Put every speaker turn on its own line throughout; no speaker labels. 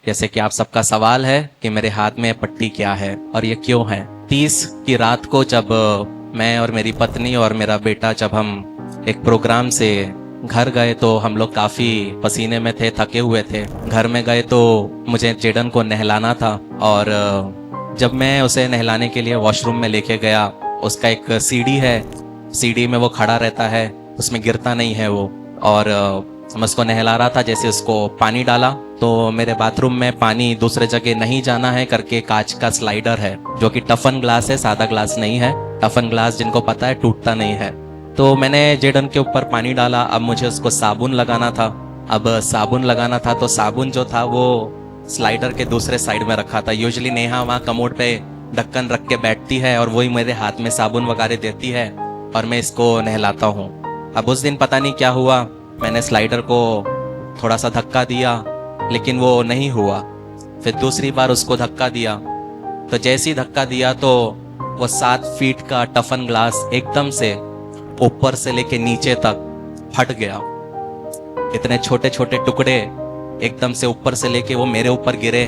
जैसे कि आप सबका सवाल है कि मेरे हाथ में पट्टी क्या है और ये क्यों है। 30 की रात को जब मैं और मेरी पत्नी और मेरा बेटा जब हम एक प्रोग्राम से घर गए तो हम लोग काफ़ी पसीने में थे, थके हुए थे। घर में गए तो मुझे जेडन को नहलाना था और जब मैं उसे नहलाने के लिए वॉशरूम में लेके गया, उसका एक सीढ़ी है, सीढ़ी में वो खड़ा रहता है, उसमें गिरता नहीं है वो। और मैं उसको नहला रहा था, जैसे उसको पानी डाला तो मेरे बाथरूम में पानी दूसरे जगह नहीं जाना है करके कांच का स्लाइडर है जो कि टफन ग्लास है, सादा ग्लास नहीं है। टफन ग्लास जिनको पता है टूटता नहीं है। तो मैंने जेडन के ऊपर पानी डाला। अब मुझे उसको साबुन लगाना था। अब साबुन लगाना था तो साबुन जो था वो स्लाइडर के दूसरे साइड में रखा था। यूजुअली नेहा वहाँ कमोड पे ढक्कन रख के बैठती है और वही मेरे हाथ में साबुन वगैरह देती है और मैं इसको नहलाता हूँ। अब उस दिन पता नहीं क्या हुआ, मैंने स्लाइडर को थोड़ा सा धक्का दिया लेकिन वो नहीं हुआ। फिर दूसरी बार उसको धक्का दिया तो जैसे ही धक्का दिया तो वो 7 फीट का टफन ग्लास एकदम से ऊपर से लेके नीचे तक फट गया। इतने छोटे छोटे टुकड़े एकदम से ऊपर से लेके वो मेरे ऊपर गिरे।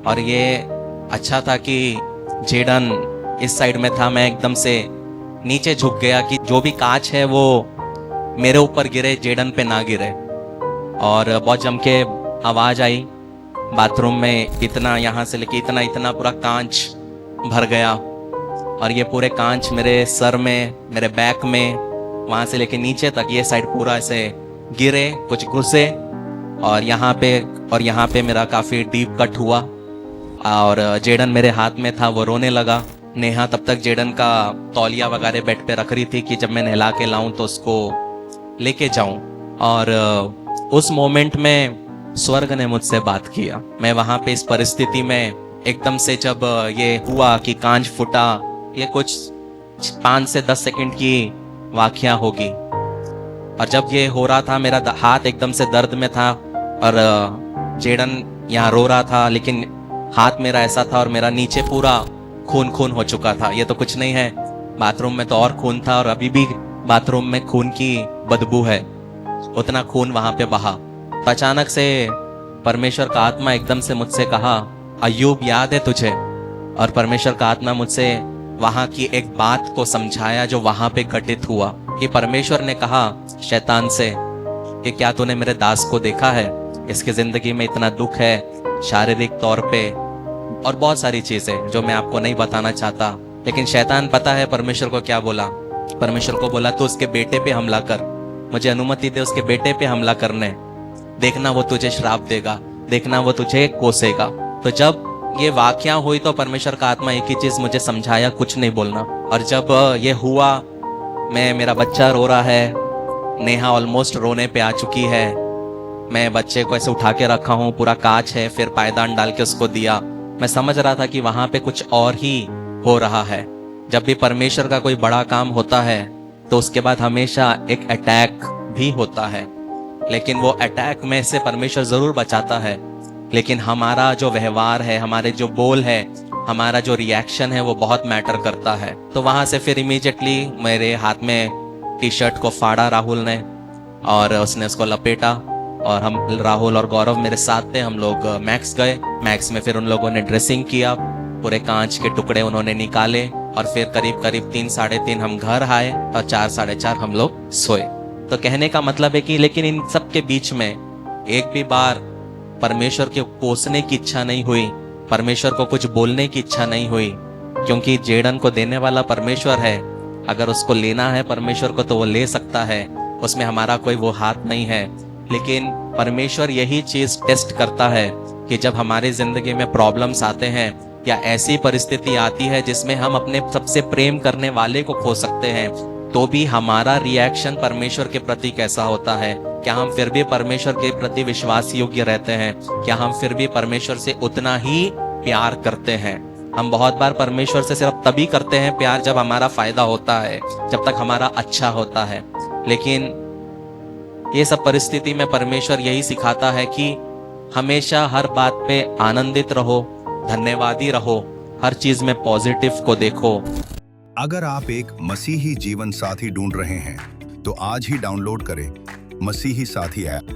और ये अच्छा था कि जेडन इस साइड में था, मैं एकदम से नीचे झुक गया कि जो भी कांच है वो मेरे ऊपर गिरे, जेडन पे ना गिरे। और बहुत जम के आवाज आई बाथरूम में, इतना यहाँ से लेके इतना इतना पूरा कांच भर गया। और ये पूरे कांच मेरे सर में, मेरे बैक में, वहाँ से लेके नीचे तक ये साइड पूरा ऐसे गिरे, कुछ घुसे और यहाँ पे मेरा काफ़ी डीप कट हुआ। और जेडन मेरे हाथ में था, वो रोने लगा। नेहा तब तक जेडन का तौलिया वगैरह बेड पे रख रही थी कि जब मैं नहला के लाऊं तो उसको लेके जाऊं। और उस मोमेंट में स्वर्ग ने मुझसे बात किया। मैं वहाँ पे इस परिस्थिति में एकदम से जब ये हुआ कि कांच फूटा, ये कुछ 5 से 10 सेकंड की वाकया होगी। और जब ये हो रहा था मेरा हाथ एकदम से दर्द में था और जेडन यहाँ रो रहा था, लेकिन हाथ मेरा ऐसा था और मेरा नीचे पूरा खून खून हो चुका था। ये तो कुछ नहीं है, बाथरूम में तो और खून था और अभी भी बाथरूम में खून की बदबू है, उतना खून वहां पे बहा। तो अचानक से परमेश्वर का आत्मा एकदम से मुझसे कहा, अय्यूब याद है तुझे? और परमेश्वर का आत्मा मुझसे वहां की एक बात को समझाया जो वहां पे घटित हुआ। कि परमेश्वर ने कहा शैतान से कि क्या तूने मेरे दास को देखा है? इसकी जिंदगी में इतना दुख है, शारीरिक तौर पे और बहुत सारी चीजें जो मैं आपको नहीं बताना चाहता। लेकिन शैतान पता है परमेश्वर को क्या बोला? परमेश्वर को बोला तू उसके बेटे पे हमला कर, मुझे अनुमति दे उसके बेटे पे हमला करने, देखना वो तुझे श्राप देगा, देखना वो तुझे कोसेगा। तो जब ये वाकया हुई तो परमेश्वर का आत्मा एक ही चीज मुझे समझाया, कुछ नहीं बोलना। और जब ये हुआ, मेरा बच्चा रो रहा है, नेहा ऑलमोस्ट रोने पे आ चुकी है, मैं बच्चे को ऐसे उठा के रखा हूँ, पूरा कांच है, फिर पायदान डाल के उसको दिया। मैं समझ रहा था कि वहां पे कुछ और ही हो रहा है। जब भी परमेश्वर का कोई बड़ा काम होता है तो उसके बाद हमेशा एक अटैक भी होता है, लेकिन वो अटैक में से परमेश्वर जरूर बचाता है। लेकिन हमारा जो व्यवहार है, हमारे जो बोल है, हमारा जो रिएक्शन है वो बहुत मैटर करता है। तो वहां से फिर इमीडिएटली मेरे हाथ में टी शर्ट को फाड़ा राहुल ने और उसने उसको लपेटा और हम, राहुल और गौरव मेरे साथ थे, हम लोग मैक्स गए। मैक्स में फिर उन लोगों ने ड्रेसिंग किया, पूरे कांच के टुकड़े उन्होंने निकाले और फिर करीब करीब 3 साढ़े 3 हम घर आए और 4 साढ़े 4 हम लोग सोए। तो कहने का मतलब है कि लेकिन इन सब के बीच में एक भी बार परमेश्वर के कोसने की इच्छा नहीं हुई, परमेश्वर को कुछ बोलने की इच्छा नहीं हुई, क्योंकि जेडन को देने वाला परमेश्वर है। अगर उसको लेना है परमेश्वर को तो वो ले सकता है, उसमें हमारा कोई वो हाथ नहीं है। लेकिन परमेश्वर यही चीज टेस्ट करता है कि जब हमारी जिंदगी में प्रॉब्लम्स आते हैं या ऐसी परिस्थिति आती है जिसमें हम अपने सबसे प्रेम करने वाले को खो सकते हैं, तो भी हमारा रिएक्शन परमेश्वर के प्रति कैसा होता है? क्या हम फिर भी परमेश्वर के प्रति विश्वास योग्य रहते हैं? क्या हम फिर भी परमेश्वर से उतना ही प्यार करते हैं? हम बहुत बार परमेश्वर से सिर्फ तभी करते हैं प्यार जब हमारा फायदा होता है, जब तक हमारा अच्छा होता है। लेकिन ये सब परिस्थिति में परमेश्वर यही सिखाता है कि हमेशा हर बात पे आनंदित रहो, धन्यवादी रहो, हर चीज में पॉजिटिव को देखो।
अगर आप एक मसीही जीवन साथी ढूंढ रहे हैं तो आज ही डाउनलोड करें मसीही साथी ऐप।